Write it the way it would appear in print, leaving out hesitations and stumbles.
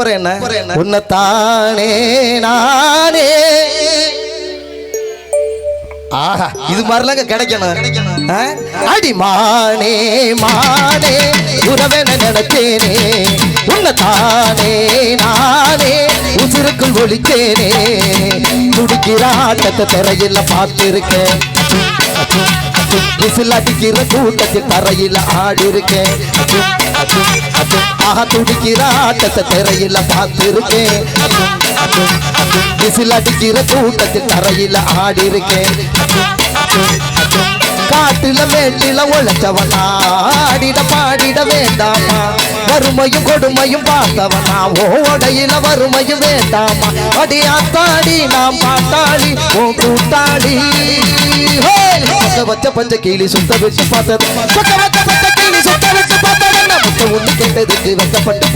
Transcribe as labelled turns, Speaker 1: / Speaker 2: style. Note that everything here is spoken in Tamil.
Speaker 1: அப்புறம் என்ன உன்னத்தானே நானே. ஆஹா இது மாதிரிலாம் கிடைக்கணும். அடிமானே மானே உறவென நினைத்தேனே உன்னத்தானே நானே உசிருக்குள் ஒழித்தேனே. துடிக்கிறாட்டத்தை திரையில பார்த்திருக்கேன். விசில் அடிக்கிற கூட்டத்தில் தரையில ஆடி இருக்கேன். ஆஹா துடிக்கிற ஆட்டத்தை திரையில பார்த்திருக்கேன். விசில் அடிக்கிற கூட்டத்தில் தரையில ஆடி இருக்கேன். காட்டுல மேட்டில உழைச்சவனா ஆடிட பாடிட வேண்டாமா. வறுமையும் கொடுமையும் பார்த்தவனா ஓடையில வறுமையும் வேண்டாமா. அடியாத்தாடி நாம் பாட்டாளி ஓ கூட்டாளி. வச்ச பஞ்ச கீழி சுத்த வச்சு பார்த்தது பச்சை கிளி சுத்த வச்சு பார்த்தது. முட்டை ஒண்ணு கேட்டதுக்கு வெக்கப்பட்டு